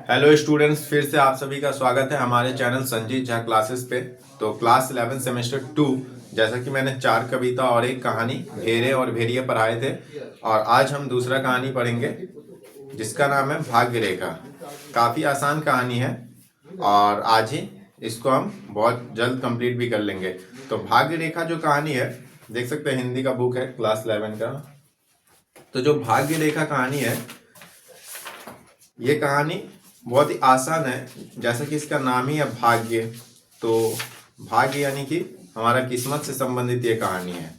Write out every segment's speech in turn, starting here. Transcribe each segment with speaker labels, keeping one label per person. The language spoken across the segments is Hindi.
Speaker 1: हेलो स्टूडेंट्स, फिर से आप सभी का स्वागत है हमारे चैनल संजीत झा क्लासेस पे। तो क्लास 11 सेमेस्टर 2, जैसा कि मैंने 4 कविता और एक कहानी भेरे और भेड़िए पढ़ाए थे, और आज हम दूसरा कहानी पढ़ेंगे जिसका नाम है भाग्य रेखा। काफ़ी आसान कहानी है और आज ही इसको हम बहुत जल्द कंप्लीट भी कर लेंगे। तो भाग्य रेखा जो कहानी है, देख सकते हैं हिंदी का बुक है क्लास 11 का। तो जो भाग्य रेखा कहानी है, ये कहानी बहुत ही आसान है, जैसा कि इसका नाम ही है भाग्य। तो भाग्य यानी कि हमारा किस्मत से संबंधित ये कहानी है।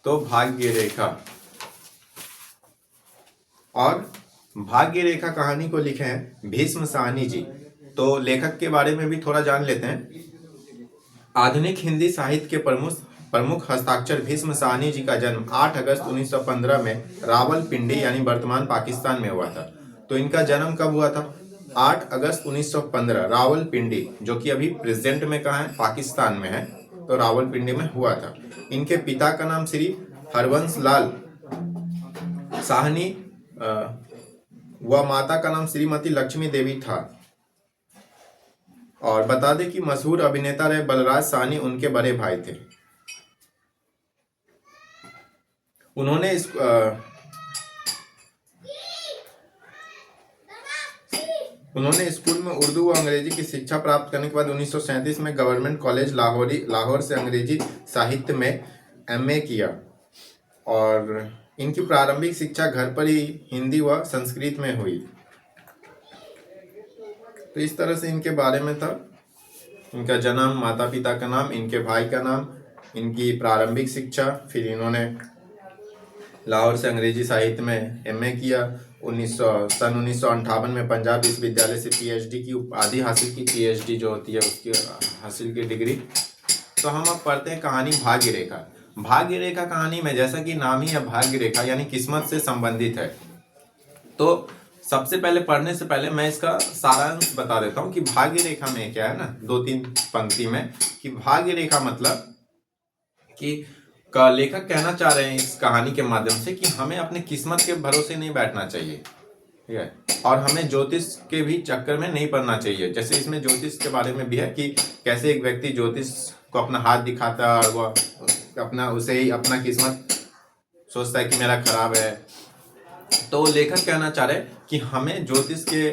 Speaker 1: तो भाग्य रेखा, और भाग्य रेखा कहानी को लिखे हैं भीष्म साहनी जी। तो लेखक के बारे में भी थोड़ा जान लेते हैं। आधुनिक हिंदी साहित्य के प्रमुख हस्ताक्षर भीष्म साहनी जी का जन्म 8 अगस्त 1915 में रावलपिंडी यानी वर्तमान पाकिस्तान में हुआ था। तो इनका जन्म कब हुआ था? 8 अगस्त 1915, रावलपिंडी, जो कि अभी प्रेजेंट में कहाँ है? पाकिस्तान में है। तो रावलपिंडी में हुआ था। इनके पिता का नाम श्री हरवंश लाल साहनी व माता का नाम श्रीमती लक्ष्मी देवी था। और बता दें कि मशहूर अभिनेता रहे बलराज साहनी उनके बड़े भाई थे। उन्होंने स्कूल में उर्दू व अंग्रेजी की शिक्षा प्राप्त करने के बाद 1937 में गवर्नमेंट कॉलेज लाहौर से अंग्रेजी साहित्य में एमए किया, और इनकी प्रारंभिक शिक्षा घर पर ही हिंदी व संस्कृत में हुई। तो इस तरह से इनके बारे में था। इनका जन्म, माता पिता का नाम, इनके भाई का नाम, इनकी प्रारंभिक शिक्षा, फिर इन्होंने लाहौर से अंग्रेजी साहित्य में एमए किया। सन 1958 में पंजाब विश्वविद्यालय से पीएचडी की उपाधि हासिल की। पीएचडी जो होती है उसकी हासिल की डिग्री। तो हम अब पढ़ते हैं कहानी भाग्य रेखा। भाग्य रेखा कहानी में, जैसा कि नाम ही है भाग्य रेखा यानी किस्मत से संबंधित है। तो सबसे पहले पढ़ने से पहले मैं इसका सारांश बता देता हूँ कि भाग्य रेखा में क्या है ना, 2-3 पंक्ति में, कि भाग्य रेखा मतलब कि लेखक कहना चाह रहे हैं इस कहानी के माध्यम से कि हमें अपने किस्मत के भरोसे नहीं बैठना चाहिए, ठीक है, और हमें ज्योतिष के भी चक्कर में नहीं पड़ना चाहिए। जैसे इसमें ज्योतिष के बारे में भी है कि कैसे एक व्यक्ति ज्योतिष को अपना हाथ दिखाता है और वह उसे ही अपना किस्मत सोचता है कि मेरा खराब है। तो लेखक कहना चाह रहे हैं कि हमें ज्योतिष के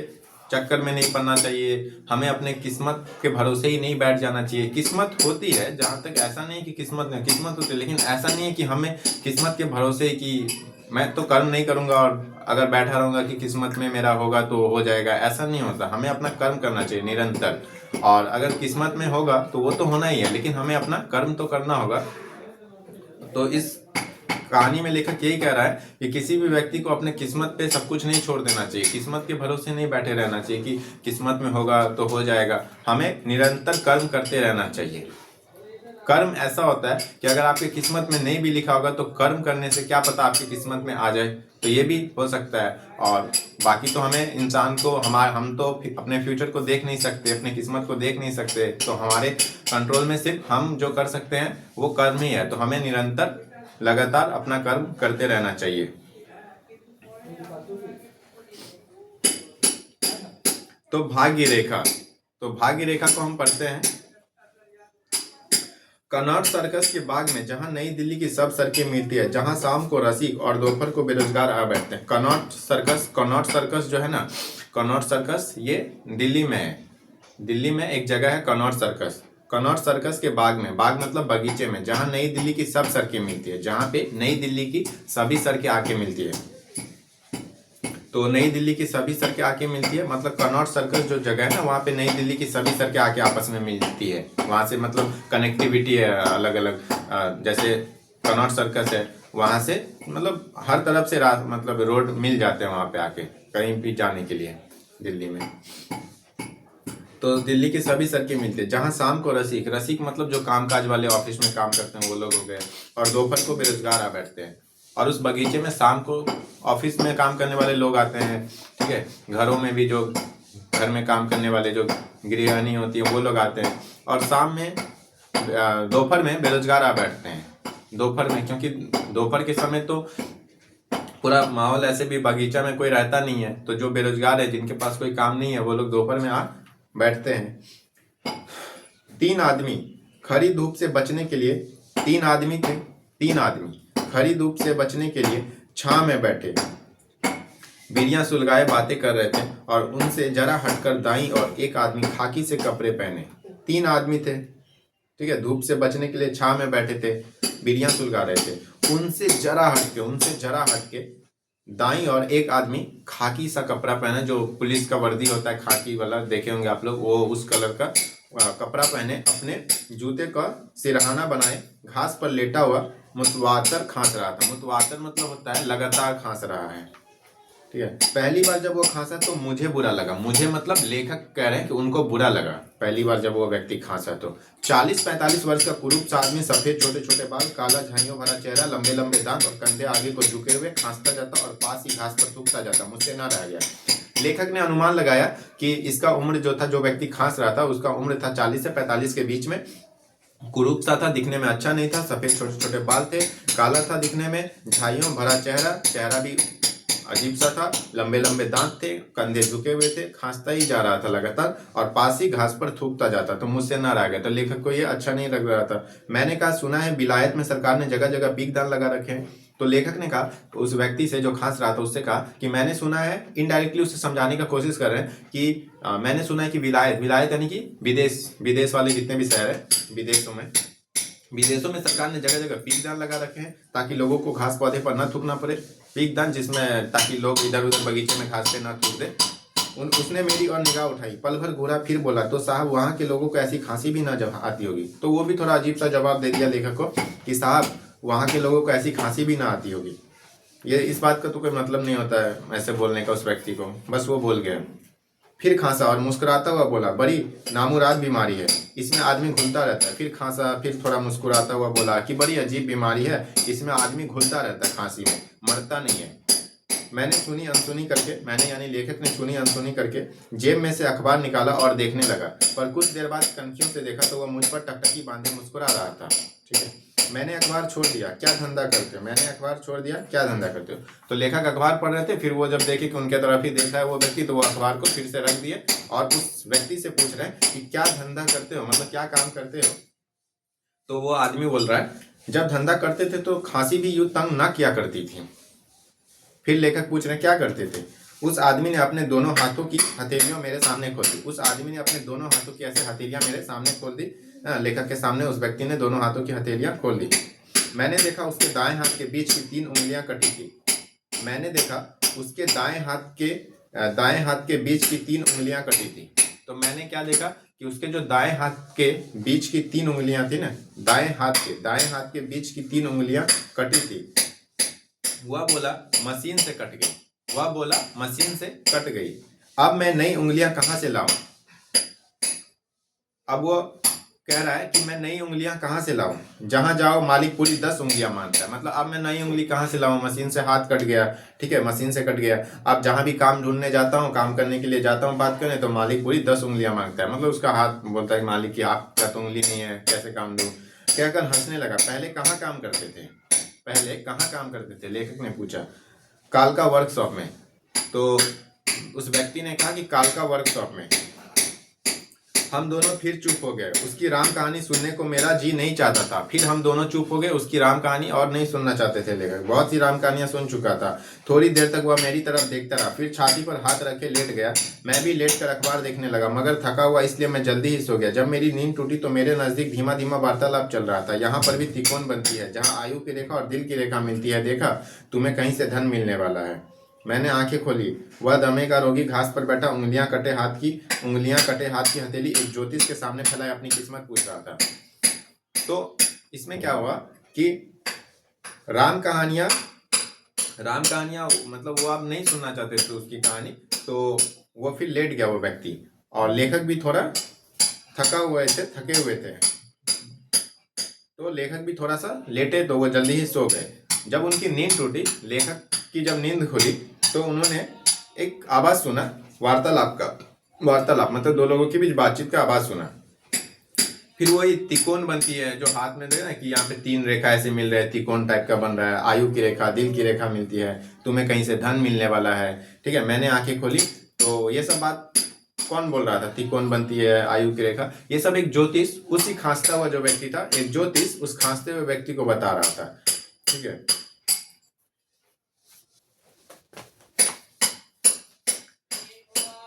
Speaker 1: चक्कर में नहीं पड़ना चाहिए, हमें अपने किस्मत के भरोसे ही नहीं बैठ जाना चाहिए। किस्मत होती है, जहाँ तक ऐसा नहीं कि किस्मत होती है, लेकिन ऐसा नहीं है कि हमें किस्मत के भरोसे कि मैं तो कर्म नहीं करूँगा और अगर बैठा रहूँगा कि किस्मत में मेरा होगा तो हो जाएगा, ऐसा नहीं होता। हमें अपना कर्म करना चाहिए निरंतर, और अगर किस्मत में होगा तो वो तो होना ही है, लेकिन हमें अपना कर्म तो करना होगा। तो इस कहानी में लेखक यही कह रहा है कि किसी भी व्यक्ति को अपने किस्मत पे सब कुछ नहीं छोड़ देना चाहिए, किस्मत के भरोसे नहीं बैठे रहना चाहिए कि किस्मत में होगा तो हो जाएगा। हमें निरंतर कर्म करते रहना चाहिए। कर्म ऐसा होता है कि अगर आपके किस्मत में नहीं भी लिखा होगा तो कर्म करने से क्या पता आपकी किस्मत में आ जाए, तो ये भी हो सकता है। और बाकी तो हमें इंसान को हम तो अपने फ्यूचर को देख नहीं सकते, अपने किस्मत को देख नहीं सकते। तो हमारे कंट्रोल में सिर्फ हम जो कर सकते हैं वो कर्म ही है। तो हमें निरंतर लगातार अपना कर्म करते रहना चाहिए। तो भाग्य रेखा को हम पढ़ते हैं। कनॉट सर्कस के बाग में, जहां नई दिल्ली की सब सड़कें मिलती है, जहां शाम को रसिक और दोपहर को बेरोजगार आ बैठते हैं। कनॉट सर्कस जो है ना, कनॉट सर्कस ये दिल्ली में है। दिल्ली में एक जगह है कनॉट सर्कस। कनॉट सर्कस के बाग में, बाग मतलब बगीचे में, जहां नई दिल्ली की सब सड़कें मिलती है, जहां पे नई दिल्ली की सभी सड़कें आके मिलती है। तो नई दिल्ली की सभी सड़कें आके मिलती है मतलब कनॉट सर्कस जो जगह है ना, वहाँ पे नई दिल्ली की सभी सड़कें आके आपस में मिलती है। वहाँ से मतलब कनेक्टिविटी है अलग अलग। जैसे कनॉट सर्कस है, वहाँ से मतलब हर तरफ से मतलब रोड मिल जाते हैं वहाँ पे आके कहीं भी जाने के लिए दिल्ली में। तो दिल्ली की सभी सड़कें मिलती है, जहाँ शाम को रसिक मतलब जो कामकाज वाले ऑफिस में काम करते हैं वो लोग हो गए, और दोपहर को बेरोजगार आ बैठते हैं। और उस बगीचे में शाम को ऑफिस में काम करने वाले लोग आते हैं, ठीक है, घरों में भी जो घर में काम करने वाले जो गृहिणी होती है वो लोग आते हैं। और शाम में दोपहर में बेरोजगार आ बैठते हैं, दोपहर में, क्योंकि दोपहर के समय तो पूरा माहौल ऐसे भी बगीचा में कोई रहता नहीं है, तो जो बेरोजगार है जिनके पास कोई काम नहीं है वो लोग दोपहर में आ बैठते हैं। 3 आदमी खरी धूप से बचने के लिए, 3 आदमी थे, 3 आदमी खरी धूप से बचने के लिए छां में बैठे बीड़ियां सुलगाए बातें कर रहे थे, और उनसे जरा हटकर दाईं और एक आदमी खाकी से कपड़े पहने। 3 आदमी थे, ठीक है, धूप से बचने के लिए छां में बैठे थे, बीड़ियां सुलगा रहे थे। उनसे जरा हटके दाईं और एक आदमी खाकी सा कपड़ा पहने, जो पुलिस का वर्दी होता है खाकी वाला, देखे होंगे आप लोग, वो उस कलर का कपड़ा पहने, अपने जूते का सिरहाना बनाए, घास पर लेटा हुआ मुतवातर खांस रहा था। मुतवातर मतलब होता है लगातार खांस रहा है, ठीक है। पहली बार जब वो खांसा तो मुझे बुरा लगा, मुझे मतलब लेखक कह रहे हैं कि उनको बुरा लगा पहली बार जब वो व्यक्ति खांसा तो। 40-45 वर्ष का कुरूप सा आदमी, सफेद छोटे छोटे बाल, काला झाइयों भरा चेहरा, लंबे लंबे दांत और कंधे आगे को झुके हुए खांसता जाता और पास ही घास पर थूकता जाता, मुझसे ना रह गया। लेखक ने अनुमान लगाया कि इसका उम्र जो था, जो व्यक्ति खांस रहा था उसका उम्र था 40 से 45 के बीच में, कुरूप सा था, दिखने में अच्छा नहीं था, सफेद छोटे छोटे बाल थे, काला था दिखने में, झाइयों भरा चेहरा भी अजीब सा था, लंबे लंबे दांत थे, कंधे झुके हुए थे, खांसता ही जा रहा था लगातार और पास ही घास पर थूकता जाता, तो मुझसे ना रह गया। तो लेखक को ये अच्छा नहीं लग रहा था। मैंने कहा, सुना है विलायत में सरकार ने जगह जगह पीकदान लगा रखे हैं। तो लेखक ने कहा, तो उस व्यक्ति से जो खांस रहा था उससे कहा कि मैंने सुना है, इनडायरेक्टली उससे समझाने का कोशिश कर रहे हैं कि मैंने सुना है कि विलायत यानी कि विदेश वाले जितने भी शहर है, विदेशों में सरकार ने जगह जगह पीकदान लगा रखे हैं ताकि लोगों को घास पौधे पर न थूकना पड़े। पीकदान जिसमें ताकि लोग इधर उधर बगीचे में घास पे न थूक दे। उसने मेरी और निगाह उठाई, पल भर घूरा, फिर बोला, तो साहब वहाँ के लोगों को ऐसी खांसी भी ना आती होगी। तो वो भी थोड़ा अजीब सा जवाब दे दिया लेखक को कि साहब वहाँ के लोगों को ऐसी खांसी भी ना आती होगी। ये इस बात का तो कोई मतलब नहीं होता है ऐसे बोलने का उस व्यक्ति को, बस वो बोल गया। फिर खांसा और मुस्कुराता हुआ बोला, बड़ी नामुराद बीमारी है, इसमें आदमी घुलता रहता है। फिर खांसा, फिर थोड़ा मुस्कुराता हुआ बोला कि बड़ी अजीब बीमारी है, इसमें आदमी घुलता रहता है, खांसी में मरता नहीं है। मैंने यानी लेखक ने सुनी अनसुनी करके जेब में से अखबार निकाला और देखने लगा, पर कुछ देर बाद कनखियों से देखा तो वह मुझ पर टकटकी बांधे मुस्कुरा रहा था, ठीक है। मैंने अखबार छोड़ दिया, क्या धंधा करते हो? मैंने अखबार छोड़ दिया, क्या धंधा करते हो? तो लेखक अखबार पढ़ रहे थे, फिर वो जब देखे कि उनके तरफ ही देखा है वो व्यक्ति, तो वो अखबार को फिर से रख दिए और उस व्यक्ति से पूछ रहे हैं कि क्या धंधा करते हो, मतलब क्या काम करते हो? तो वो आदमी बोल रहा है, जब धंधा करते थे तो खांसी भी यूं तंग ना किया करती थी। फिर लेखक पूछ रहे हैं क्या करते थे? उस आदमी ने अपने दोनों हाथों की हथेलियां मेरे सामने खोल दी। उस आदमी ने अपने दोनों हाथों की ऐसे हथेलियां मेरे सामने खोल दी। लेखक के सामने उस व्यक्ति ने दोनों हाथों की हथेलियां खोल दी। मैंने देखा उसके दाएं हाथ के बीच की 3 उंगलियां कटी थी। मैंने देखा उसके दाएं हाथ के बीच की 3 उंगलियां कटी थी। तो मैंने क्या देखा कि उसके जो दाएं हाथ के बीच की 3 उंगलियां थी ना, दाएं हाथ के बीच की 3 उंगलियां कटी थी। वह बोला मशीन से कट गई। अब मैं नई उंगलियां कहां से लाऊं? अब वो कह रहा है कि मैं नई उंगलियां कहां से लाऊं? जहां जाओ मालिक पूरी 10 उंगलियां मांगता है। मतलब अब मैं नई उंगली कहां से लाऊं? मशीन से हाथ कट गया, ठीक है, मशीन से कट गया। अब जहां भी काम ढूंढने जाता हूं, काम करने के लिए जाता हूं बात करने, तो मालिक पूरी 10 उंगलियां मांगता है। मतलब उसका हाथ बोलता है मालिक की आपका तो उंगली नहीं है, कैसे काम दूं? कहकर हंसने लगा। पहले कहाँ काम करते थे? लेखक ने पूछा। कालका वर्कशॉप में। तो उस व्यक्ति ने कहा कि कालका वर्कशॉप में। हम दोनों फिर चुप हो गए। उसकी राम कहानी सुनने को मेरा जी नहीं चाहता था। फिर हम दोनों चुप हो गए, उसकी राम कहानी और नहीं सुनना चाहते थे लेखक। बहुत सी राम कहानियां सुन चुका था। थोड़ी देर तक वह मेरी तरफ देखता रहा, फिर छाती पर हाथ रखे लेट गया। मैं भी लेट कर अखबार देखने लगा, मगर थका हुआ इसलिए मैं जल्दी ही सो गया। जब मेरी नींद टूटी तो मेरे नजदीक धीमा धीमा वार्तालाप चल रहा था। यहाँ पर भी त्रिकोण बनती है, जहाँ आयु की रेखा और दिल की रेखा मिलती है। देखा, तुम्हें कहीं से धन मिलने वाला है। मैंने आंखें खोली। वह दमे का रोगी घास पर बैठा, उंगलियां कटे हाथ की हथेली एक ज्योतिष के सामने फैलाए अपनी किस्मत पूछ रहा था। तो इसमें क्या हुआ कि राम कहानियां मतलब वो आप नहीं सुनना चाहते थे उसकी कहानी, तो वो फिर लेट गया वो व्यक्ति। और लेखक भी थोड़ा थके हुए थे, तो लेखक भी थोड़ा सा लेटे, तो वो जल्दी ही सो गए। जब उनकी नींद टूटी, लेखक की जब नींद खुली, तो उन्होंने एक आवाज सुना, वार्तालाप मतलब 2 लोगों के बीच बातचीत का आवाज सुना। फिर वही त्रिकोण बनती है जो हाथ में देखे ना कि यहाँ पे 3 रेखा ऐसे मिल रहे हैं, त्रिकोण टाइप का बन रहा है, आयु की रेखा, दिल की रेखा मिलती है, तुम्हें कहीं से धन मिलने वाला है। ठीक है, मैंने आंखें खोली तो ये सब बात कौन बोल रहा था? त्रिकोण बनती है, आयु की रेखा, ये सब एक ज्योतिष, उसी खांसता हुआ जो व्यक्ति था, एक ज्योतिष उस खांसते हुए व्यक्ति को बता रहा था। ठीक है,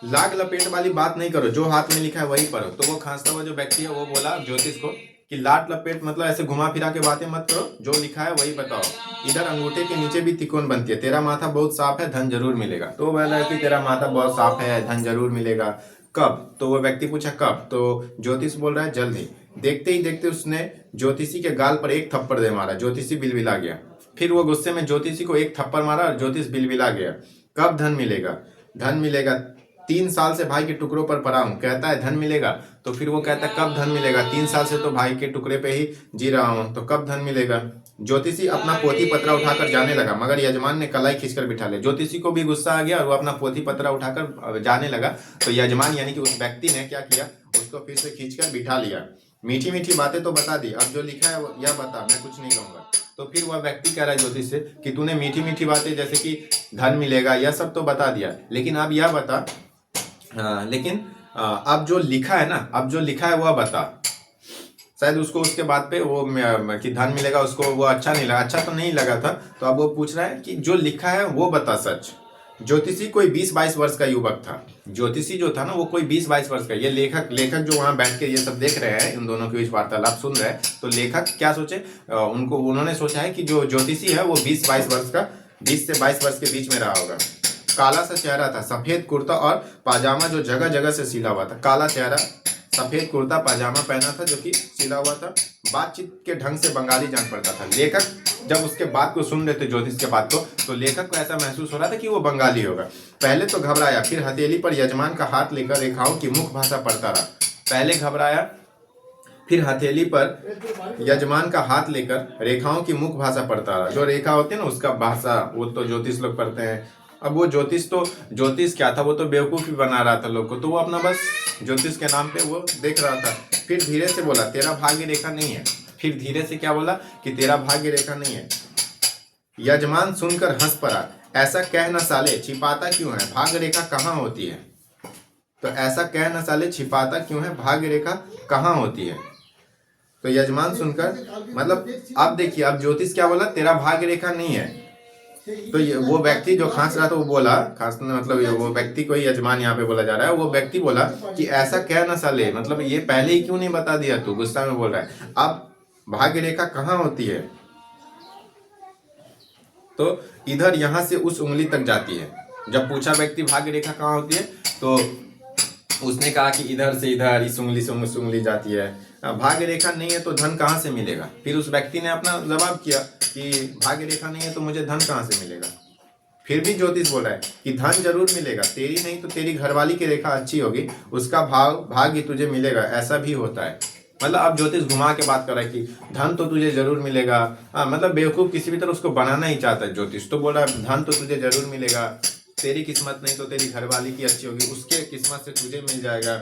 Speaker 1: लाग लपेट वाली बात नहीं करो, जो हाथ में लिखा है वही पढ़ो। तो वो खांसता हुआ जो व्यक्ति है वो बोला ज्योतिष को कि लाट लपेट मतलब ऐसे घुमा फिरा के बातें मत करो, जो लिखा है वही बताओ। इधर अंगूठे के नीचे भी त्रिकोण बनती है, तेरा माथा बहुत साफ है, धन जरूर मिलेगा। तो वो बोला कि तेरा माथा बहुत साफ है, धन जरूर मिलेगा। कब? तो वो व्यक्ति पूछा कब? तो ज्योतिष बोल रहा है जल्द ही। देखते ही देखते उसने ज्योतिषी के गाल पर एक थप्पड़ दे मारा, ज्योतिषी बिलबिला गया। फिर वो गुस्से में ज्योतिषी को एक थप्पड़ मारा और ज्योतिष बिलबिला गया। कब धन मिलेगा? धन मिलेगा, 3 साल से भाई के टुकड़ों पर पड़ा हूं, कहता है धन मिलेगा। तो फिर वो कहता है कब धन मिलेगा? 3 साल से तो भाई के टुकड़े पे ही जी रहा हूं, तो कब धन मिलेगा? ज्योतिषी अपना पोथी पत्रा उठाकर जाने लगा, मगर यजमान ने कलाई खींचकर बिठा लिया। ज्योतिषी को भी गुस्सा आ गया और वो अपना पोथी पत्रा उठाकर जाने लगा, तो यजमान यानी कि उस व्यक्ति ने क्या किया, उसको फिर से खींचकर बिठा लिया। मीठी मीठी बातें तो बता दी, अब जो लिखा है यह बता, मैं कुछ नहीं कहूंगा। तो फिर वह व्यक्ति कह रहा है ज्योतिष से कि तूने मीठी मीठी बातें जैसे कि धन मिलेगा यह सब तो बता दिया, लेकिन अब यह बता, अब जो लिखा है ना, अब जो लिखा है वह बता। शायद उसको उसके बाद पे वो कि धन मिलेगा उसको वो अच्छा नहीं लगा, अच्छा तो नहीं लगा था। तो अब वो पूछ रहा है कि जो लिखा है वो बता सच। ज्योतिषी कोई 20-22 वर्ष का युवक था। ज्योतिषी जो था ना वो कोई 20-22 वर्ष का। ये लेखक जो वहां बैठ के ये सब देख रहे हैं, इन दोनों के बीच वार्तालाप सुन रहे हैं, तो लेखक क्या सोचे, उन्होंने सोचा है कि जो ज्योतिषी है वो 20-22 वर्ष का, 20 से 22 वर्ष के बीच में रहा होगा। काला सा चेहरा था, सफेद कुर्ता और पाजामा जो जगह जगह से सिला हुआ था। काला चेहरा, सफेद कुर्ता पाजामा पहना था जो कि सिला हुआ था। बातचीत के ढंग से बंगाली जान पड़ता था। लेखक जब उसके बात को सुन रहे थे, ज्योतिष के बात को, तो लेखक को ऐसा महसूस हो रहा था कि वो बंगाली होगा। पहले तो घबराया, फिर हथेली पर यजमान का हाथ लेकर रेखाओं की मुख भाषा पढ़ता रहा। पहले घबराया, फिर हथेली पर यजमान का हाथ लेकर रेखाओं की मुख भाषा पढ़ता रहा। जो रेखा होती है ना उसका भाषा, वो तो ज्योतिष लोग पढ़ते हैं। अब वो ज्योतिष क्या था, वो तो बेवकूफ़ी बना रहा था लोग को, तो वो अपना बस ज्योतिष के नाम पे वो देख रहा था। फिर धीरे से बोला तेरा भाग्य रेखा नहीं है। फिर धीरे से क्या बोला कि तेरा भाग्य रेखा नहीं है। यजमान सुनकर हंस पड़ा। ऐसा कह न साले, छिपाता क्यों है, भाग्य रेखा कहाँ होती है? तो ऐसा कह न साले, छिपाता क्यों है, भाग्य रेखा कहाँ होती है? तो यजमान सुनकर, मतलब अब देखिए, अब ज्योतिष क्या बोला, तेरा भाग्य रेखा नहीं है। तो ये वो व्यक्ति जो खांस रहा था वो बोला, खांसने मतलब वो व्यक्ति को ही यजमान यहाँ पे बोला जा रहा है, वो व्यक्ति बोला कि ऐसा कह ना साले, मतलब ये पहले ही क्यों नहीं बता दिया तू, गुस्सा में बोल रहा है। अब भाग्य रेखा कहाँ होती है? तो इधर यहाँ से उस उंगली तक जाती है। जब पूछा व्यक्ति भाग्य रेखा कहाँ होती है, तो उसने कहा कि इधर से इधर, इस उंगली से उस उंगली जाती है। भाग्य रेखा नहीं है तो धन कहाँ से मिलेगा? फिर उस व्यक्ति ने अपना जवाब किया कि भाग्य रेखा नहीं है तो मुझे धन कहाँ से मिलेगा? फिर भी ज्योतिष बोल रहा है कि धन जरूर मिलेगा, तेरी नहीं तो तेरी घरवाली की रेखा अच्छी होगी, उसका भाग्य तुझे मिलेगा, ऐसा भी होता है। मतलब अब ज्योतिष घुमा के बात कर रहा है कि धन तो तुझे जरूर मिलेगा। मतलब बेवकूफ किसी भी तरह उसको बनाना ही चाहता है ज्योतिष। तो बोल रहा है धन तो तुझे जरूर मिलेगा, तेरी किस्मत नहीं तो तेरी घरवाली की अच्छी होगी, उसके किस्मत से तुझे मिल जाएगा।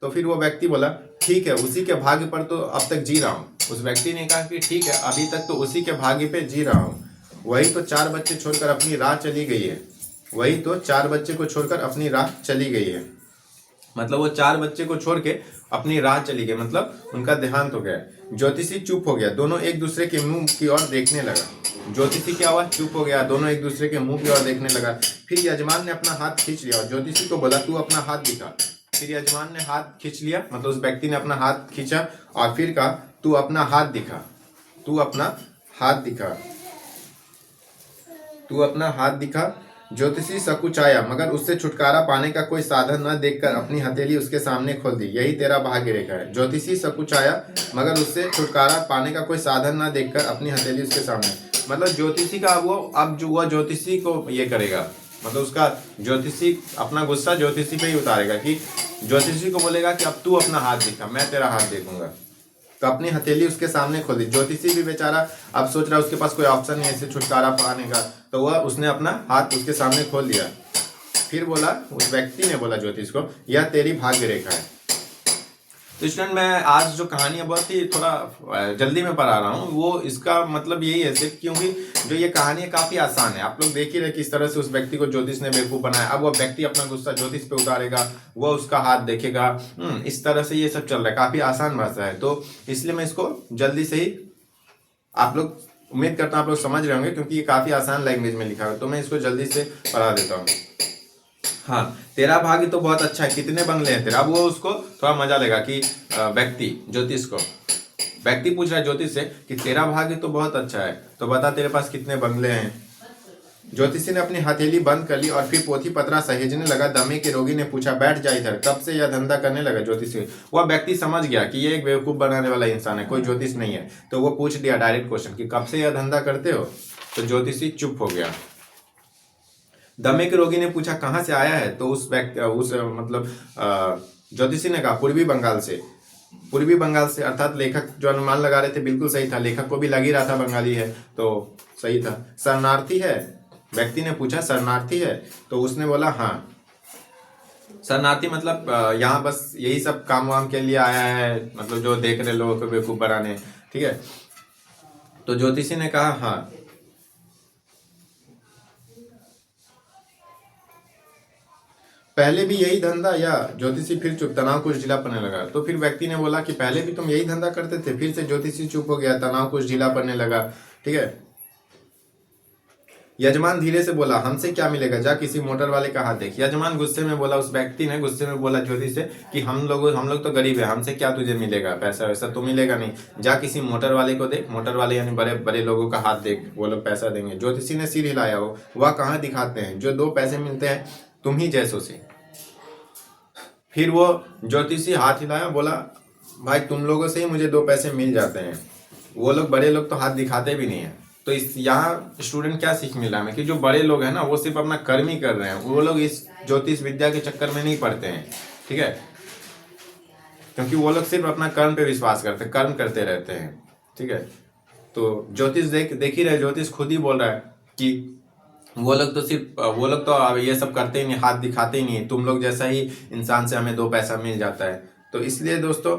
Speaker 1: तो फिर वो व्यक्ति बोला ठीक है, उसी के भाग्य पर तो अब तक जी रहा हूँ। उस व्यक्ति ने कहा कि ठीक है, अभी तक तो उसी के भाग्य पे जी रहा हूँ। वही तो 4 बच्चे छोड़कर अपनी राह चली गई है। वही तो 4 बच्चे को छोड़कर अपनी राह चली गई है। मतलब वो 4 बच्चे को छोड़ के अपनी राह चली गई, मतलब उनका देहांत हो गया। ज्योतिषी चुप हो गया, दोनों एक दूसरे के मुंह की ओर देखने लगा। ज्योतिषी क्या हुआ, चुप हो गया, दोनों एक दूसरे के मुंह की ओर देखने लगा। फिर यजमान ने अपना हाथ खींच लिया और ज्योतिषी को बोला तू अपना हाथ दिखा। फिर यजमान ने हाथ खींच लिया, मतलब उस व्यक्ति ने अपना हाथ खींचा और फिर कहा तू अपना हाथ दिखा, तू अपना हाथ दिखा, तू अपना हाथ दिखा। ज्योतिषी सकुचाया, मगर उससे छुटकारा पाने का कोई साधन न देखकर अपनी हथेली उसके सामने खोल दी। यही तेरा भाग्य रेखा है। ज्योतिषी सकुचाया, मगर उससे छुटकारा पाने का कोई साधन न देखकर अपनी हथेली उसके सामने, मतलब ज्योतिषी का वो अब जो हुआ ज्योतिषी को ये करेगा, मतलब उसका ज्योतिषी अपना गुस्सा ज्योतिषी पे ही उतारेगा कि ज्योतिषी को बोलेगा कि अब तू अपना हाथ दिखा, मैं तेरा हाथ देखूंगा। तो अपनी हथेली उसके सामने खोल दी। ज्योतिषी भी बेचारा अब सोच रहा है उसके पास कोई ऑप्शन नहीं है इससे छुटकारा पाने का, तो वह उसने अपना हाथ उसके सामने खोल दिया। फिर बोला, उस व्यक्ति ने बोला ज्योतिष को, यह तेरी भाग्य रेखा है। तो स्टूडेंट मैं आज जो कहानी है बहुत ही थोड़ा जल्दी में पढ़ा रहा हूँ, वो इसका मतलब यही है सिर्फ, क्योंकि जो ये कहानी है काफी आसान है। आप लोग देख ही रहे किस तरह से उस व्यक्ति को ज्योतिष ने बेवकूफ बनाया। अब वो व्यक्ति अपना गुस्सा ज्योतिष पे उतारेगा, वो उसका हाथ देखेगा, इस तरह से ये सब चल रहा है। काफी आसान भाषा है, तो इसलिए मैं इसको जल्दी से ही, आप लोग उम्मीद करता हूँ आप लोग समझ रहे होंगे, क्योंकि ये काफी आसान लैंग्वेज में लिखा है, तो मैं इसको जल्दी से पढ़ा देता हूँ। हाँ, तेरा भाग्य तो बहुत अच्छा है, कितने बंगले हैं तेरा। अब वो उसको थोड़ा मजा लेगा कि व्यक्ति व्यक्ति पूछ रहा है ज्योतिष से कि तेरा भाग्य तो बहुत अच्छा है, तो बता तेरे पास कितने बंगले हैं। ज्योतिषी ने अपनी हथेली बंद कर ली और फिर पोथी पत्रा सहेजने लगा। दमे के रोगी ने पूछा, बैठ जा इधर, कब से यह धंधा करने लगा ज्योतिषी। वह व्यक्ति समझ गया कि ये एक बेवकूफ बनाने वाला इंसान है, कोई ज्योतिष नहीं है, तो वो पूछ दिया डायरेक्ट क्वेश्चन कि कब से यह धंधा करते हो। तो ज्योतिषी चुप हो गया। दमे के रोगी ने पूछा, कहाँ से आया है। तो ज्योतिषी ने कहा, पूर्वी बंगाल से। पूर्वी बंगाल से अर्थात लेखक जो अनुमान लगा रहे थे बिल्कुल सही था, लेखक को भी लग ही रहा था बंगाली है, तो सही था। शरणार्थी है, व्यक्ति ने पूछा शरणार्थी है, तो उसने बोला हाँ। शरणार्थी मतलब यहाँ बस यही सब काम वाम के लिए आया है, मतलब जो देख रहे लोगों को बेवकूफ बनाने, ठीक है। तो ज्योतिषी ने कहा हाँ। पहले भी यही धंधा, या ज्योतिषी फिर चुप, तनाव कुछ ढीला पड़ने लगा। तो फिर व्यक्ति ने बोला कि पहले भी तुम यही धंधा करते थे। फिर से ज्योतिषी चुप हो गया, तनाव कुछ ढीला पड़ने लगा, ठीक है। यजमान धीरे से बोला, हमसे क्या मिलेगा, जा किसी मोटर वाले का हाथ देख। यजमान गुस्से में बोला, उस व्यक्ति ने गुस्से में बोला ज्योतिष से कि हम लोग तो गरीब है, हमसे क्या तुझे मिलेगा, पैसा वैसा तो मिलेगा नहीं, जा किसी मोटर वाले को देख। मोटर वाले यानी बड़े बड़े लोगों का हाथ देख, वो लोग पैसा देंगे। ज्योतिषी ने सिर हिलाया, हो वह कहाँ दिखाते हैं, जो 2 पैसे मिलते हैं तुम ही जैसों से। फिर वो ज्योतिषी हाथ हिलाया, बोला भाई तुम लोगों से ही मुझे 2 पैसे मिल जाते हैं, वो लोग बड़े लोग तो हाथ दिखाते भी नहीं है। तो इस यहाँ स्टूडेंट क्या सीख मिला हमें कि जो बड़े लोग हैं ना, वो सिर्फ अपना कर्म ही कर रहे हैं, वो लोग इस ज्योतिष विद्या के चक्कर में नहीं पड़ते हैं, ठीक है, क्योंकि वो लोग सिर्फ अपना कर्म पे विश्वास करते हैं, कर्म करते रहते हैं, ठीक है। तो ज्योतिष देख ही रहे, ज्योतिष खुद ही बोल रहा है कि वो लोग तो अब ये सब करते ही नहीं, हाथ दिखाते ही नहीं, तुम लोग जैसा ही इंसान से हमें 2 पैसा मिल जाता है। तो इसलिए दोस्तों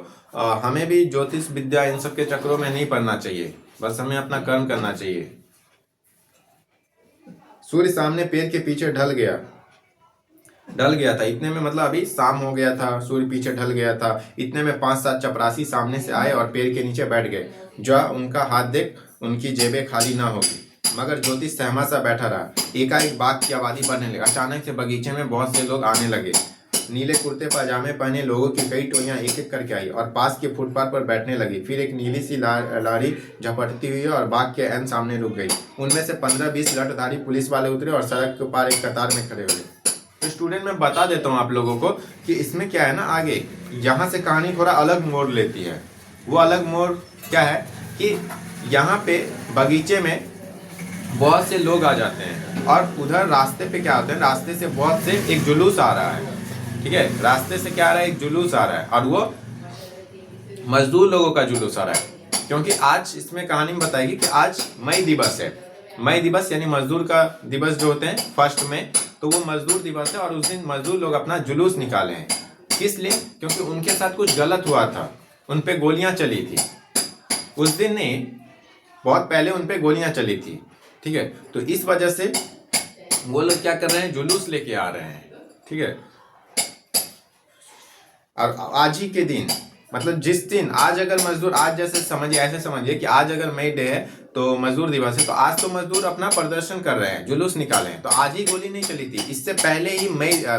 Speaker 1: हमें भी ज्योतिष विद्या इन सब के चक्करों में नहीं पड़ना चाहिए, बस हमें अपना कर्म करना चाहिए। सूर्य सामने पेड़ के पीछे ढल गया था। इतने में मतलब अभी शाम हो गया था, सूर्य पीछे ढल गया था। इतने में 5-7 चपरासी सामने से आए और पेड़ के नीचे बैठ गए। जा उनका हाथ देख, उनकी जेबें खाली ना होगी। मगर ज्योतिष सहमा सा बैठा रहा। एकाएक बाग की आबादी बढ़ने लगी। अचानक से बगीचे में बहुत से लोग आने लगे। नीले कुर्ते पाजामे पहने लोगों की कई टोलियां एक एक करके आई और पास के फुटपाथ पर बैठने लगी। फिर एक नीली सी लारी झपटती हुई और बाग के एन सामने रुक गई। उनमें से 15-20 लठधारी पुलिस वाले उतरे और सड़क के पार एक कतार में खड़े हुए। तो स्टूडेंट मैं बता देता हूँ आप लोगों को कि इसमें क्या है ना, आगे यहाँ से कहानी थोड़ा अलग मोड़ लेती है। वो अलग मोड़ क्या है कि यहाँ पे बगीचे में बहुत से लोग आ जाते हैं और उधर रास्ते पे क्या होते हैं, रास्ते से बहुत से एक जुलूस आ रहा है, ठीक है। रास्ते से क्या आ रहा है, एक जुलूस आ रहा है और वो मजदूर लोगों का जुलूस आ रहा है। क्योंकि आज इसमें कहानी में बताएगी कि आज मई दिवस है। मई दिवस यानी मजदूर का दिवस जो होते हैं 1 मई, तो वो मजदूर दिवस है और उस दिन मजदूर लोग अपना जुलूस निकाले हैं। किस लिए? क्योंकि उनके साथ कुछ गलत हुआ था, उन पे गोलियां चली थी। उस दिन नहीं, बहुत पहले उन पे गोलियां चली थी, ठीक है। तो इस वजह से वो लोग क्या कर रहे हैं, जुलूस लेके आ रहे हैं, ठीक है। और आज ही के दिन, मतलब जिस दिन, आज अगर मजदूर, आज जैसे समझिए, ऐसे समझिए कि आज अगर मई डे है तो मजदूर दिवस है, तो आज तो मजदूर अपना प्रदर्शन कर रहे हैं, जुलूस निकाले हैं, तो आज ही गोली नहीं चली थी। इससे पहले ही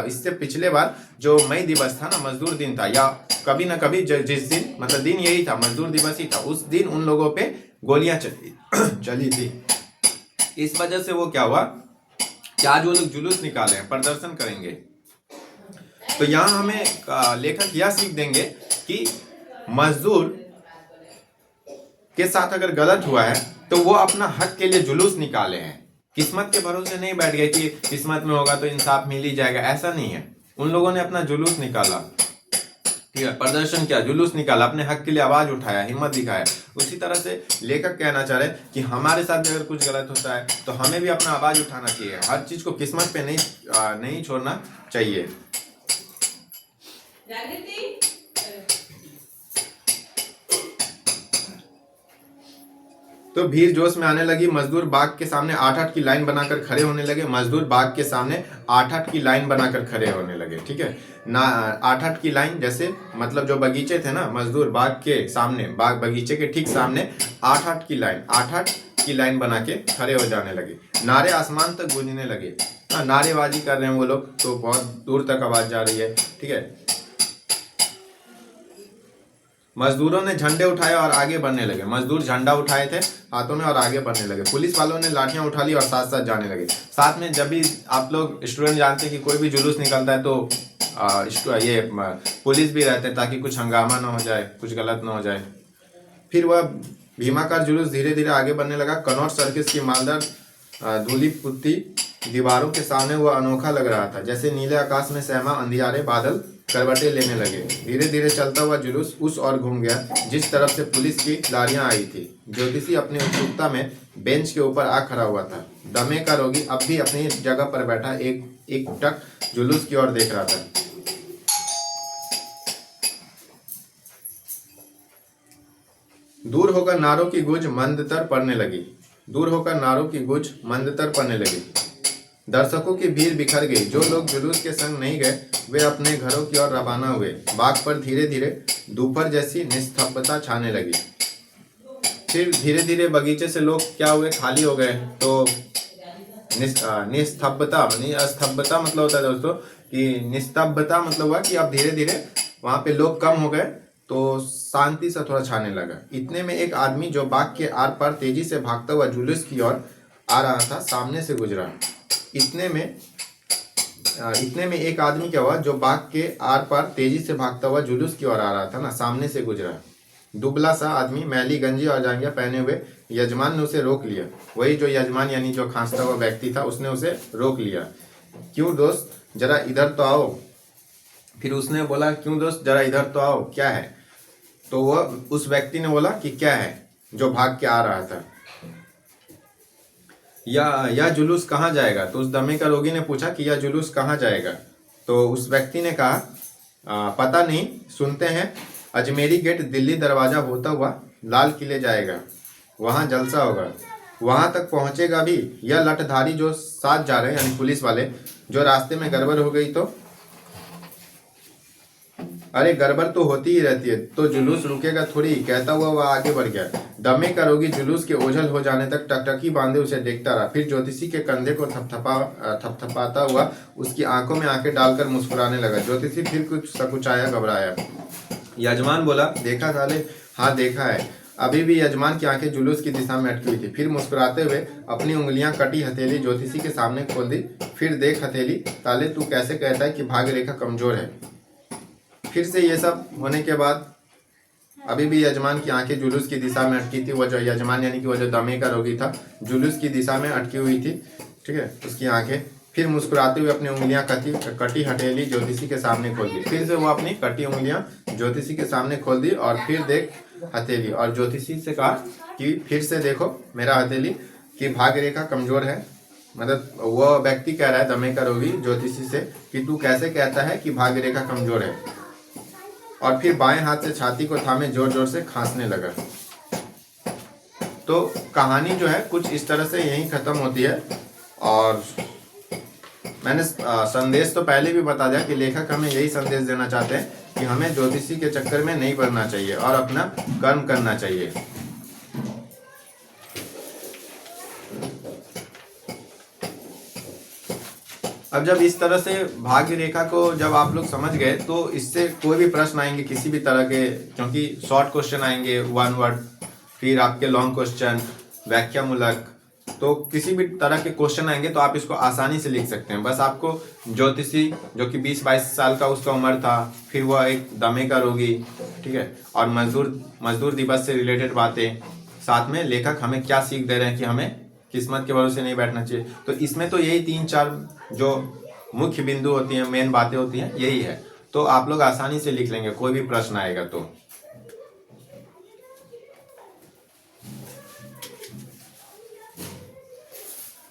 Speaker 1: इससे पिछले बार जो मई दिवस था ना, मजदूर दिन था, या कभी ना कभी जिस दिन, मतलब दिन यही था, मजदूर दिवस ही था, उस दिन उन लोगों पे गोलियां चली थी। इस वजह से वो क्या हुआ कि आज वो लोग जुलूस निकाले हैं, प्रदर्शन करेंगे। तो यहाँ हमें लेखक यह सीख देंगे कि मजदूर के साथ अगर गलत हुआ है तो वो अपना हक के लिए जुलूस निकाले हैं। किस्मत के भरोसे नहीं बैठ गए कि किस्मत में होगा तो इंसाफ मिल ही जाएगा, ऐसा नहीं है। उन लोगों ने अपना जुलूस निकाला, ठीक है, प्रदर्शन किया, जुलूस निकाला, अपने हक के लिए आवाज उठाया, हिम्मत दिखाया। उसी तरह से लेखक कहना चाह रहे कि हमारे साथ भी अगर कुछ गलत होता है तो हमें भी अपना आवाज उठाना चाहिए। हर चीज को किस्मत पे नहीं छोड़ना चाहिए। तो भीड़ जोश में आने लगी। मजदूर बाग के सामने 8-8 की लाइन बनाकर खड़े होने लगे। मजदूर बाग के सामने 8-8 की लाइन बनाकर खड़े होने लगे। ठीक है ना, 8-8 की लाइन, जैसे मतलब जो बगीचे थे ना, मजदूर बाग के सामने, बाग बगीचे के ठीक सामने 8-8 की लाइन, 8-8 की लाइन बना के खड़े हो जाने लगे। नारे आसमान तक गूंजने लगे। नारेबाजी कर रहे हैं वो लोग, तो बहुत दूर तक आवाज जा रही है। ठीक है, मजदूरों ने झंडे उठाए और आगे बढ़ने लगे। मजदूर झंडा उठाए थे हाथों में और आगे बढ़ने लगे। पुलिस वालों ने लाठियां उठा ली और साथ साथ जाने लगे। साथ में जब भी आप लोग स्टूडेंट जानते हैं कि कोई भी जुलूस निकलता है तो ये पुलिस भी रहते हैं ताकि कुछ हंगामा ना हो जाए, कुछ गलत ना हो जाए। फिर वह भीमाकार जुलूस धीरे धीरे आगे बढ़ने लगा। कनौज सर्किस की मालदार धूली पुत्ती दीवारों के सामने वह अनोखा लग रहा था, जैसे नीले आकाश में सहमा अंधियारे बादल करवटें लेने लगे। धीरे धीरे चलता हुआ जुलूस उस ओर घूम गया जिस तरफ से पुलिस की गाड़ियां आई थी। ज्योतिषी अपनी उत्सुकता में बेंच के ऊपर आ खड़ा हुआ था। दमे का रोगी अब भी अपनी जगह पर बैठा एक टक जुलूस की ओर देख रहा था। दूर होकर नारों की गूंज मंदतर पड़ने लगी। दूर होकर नारों की गूंज मंदतर पड़ने लगी। दर्शकों की भीड़ बिखर गई। जो लोग जुलूस के संग नहीं गए वे अपने घरों की ओर रवाना हुए। बाग पर धीरे धीरे दोपहर जैसी निस्तब्धता छाने लगी। फिर धीरे धीरे बगीचे से लोग क्या हुए, खाली हो गए। तो निस्तब्धता, अस्तब्धता मतलब होता है दोस्तों कि निस्तब्धता मतलब हुआ कि अब धीरे धीरे वहां पे लोग कम हो गए तो शांति सा थोड़ा छाने लगा। इतने में एक आदमी जो बाग के आर पार तेजी से भागता हुआ जुलूस की ओर आ रहा था सामने से गुजरा। इतने में एक आदमी क्या हुआ जो बाग के आर पार तेजी से भागता हुआ जुलूस की ओर आ रहा था ना, सामने से गुजरा। दुबला सा आदमी, मैली गंजी और जांघिया पहने हुए। यजमान ने उसे रोक लिया। वही जो यजमान यानी जो खांसता हुआ व्यक्ति था, उसने उसे रोक लिया। क्यों दोस्त, जरा इधर तो आओ। फिर उसने बोला, क्यों दोस्त, जरा इधर तो आओ, क्या है? तो वह उस व्यक्ति ने बोला कि क्या है, जो भाग के आ रहा था। यह जुलूस कहाँ जाएगा? तो उस दमे का रोगी ने पूछा कि यह जुलूस कहाँ जाएगा? तो उस व्यक्ति ने कहा, पता नहीं, सुनते हैं अजमेरी गेट दिल्ली दरवाजा होता हुआ लाल किले जाएगा, वहाँ जलसा होगा, वहाँ तक पहुँचेगा भी। यह लठधारी जो साथ जा रहे हैं यानी पुलिस वाले, जो रास्ते में गड़बड़ हो गई तो? अरे गड़बड़ तो होती ही रहती है, तो जुलूस रुकेगा थोड़ी, कहता हुआ वह आगे बढ़ गया। दमे का रोगी जुलूस के ओझल हो जाने तक टकटकी बांधे उसे देखता रहा। फिर ज्योतिषी के कंधे को थपथपाता हुआ उसकी आंखों में आंखें डालकर मुस्कुराने लगा। ज्योतिषी फिर कुछ सकुचाया, घबराया। यजमान बोला, देखा साले? हाँ देखा है। अभी भी यजमान की आंखें जुलूस की दिशा में अटकी हुई थी। फिर मुस्कुराते हुए अपनी उंगलियां कटी हथेली ज्योतिषी के सामने खोल दी। फिर देख हथेली, साले तू कैसे कहता है कि भाग्य रेखा कमजोर है? फिर से ये सब होने के बाद अभी भी यजमान की आंखें जुलूस की दिशा में अटकी थी। वह जो यजमान यानी कि वह जो दमे का रोगी था, जुलूस की दिशा में अटकी हुई थी। ठीक है, उसकी आंखें। फिर मुस्कुराते हुए अपनी उंगलियां कटी हथेली ज्योतिषी के सामने खोल दी। फिर से वो अपनी कटी उंगलियां ज्योतिषी के सामने खोल दी और फिर देख हथेली, और ज्योतिषी से कहा कि फिर से देखो मेरा हथेली कि भाग्य रेखा कमजोर है। मतलब वह व्यक्ति कह रहा है, दमे का रोगी, ज्योतिषी से कि तू कैसे कहता है कि भाग्य रेखा कमजोर है। और फिर बाएं हाथ से छाती को थामे जोर जोर से खांसने लगा। तो कहानी जो है कुछ इस तरह से यहीं खत्म होती है। और मैंने संदेश तो पहले भी बता दिया कि लेखक हमें यही संदेश देना चाहते हैं कि हमें ज्योतिषी के चक्कर में नहीं पड़ना चाहिए और अपना कर्म करना चाहिए। अब जब इस तरह से भाग्य रेखा को जब आप लोग समझ गए तो इससे कोई भी प्रश्न आएंगे किसी भी तरह के, क्योंकि शॉर्ट क्वेश्चन आएंगे 1 वर्ड, फिर आपके लॉन्ग क्वेश्चन व्याख्यामूलक, तो किसी भी तरह के क्वेश्चन आएंगे तो आप इसको आसानी से लिख सकते हैं। बस आपको ज्योतिषी जो कि 20-22 साल का उसका उम्र था, फिर वह एक दमे का रोगी, ठीक है, और मजदूर दिवस से रिलेटेड बातें, साथ में लेखक हमें क्या सीख दे रहे हैं कि हमें किस्मत के भरोसे नहीं बैठना चाहिए। तो इसमें तो यही 3-4 जो मुख्य बिंदु होती हैं, मेन बातें होती हैं, यही है। तो आप लोग आसानी से लिख लेंगे कोई भी प्रश्न आएगा तो।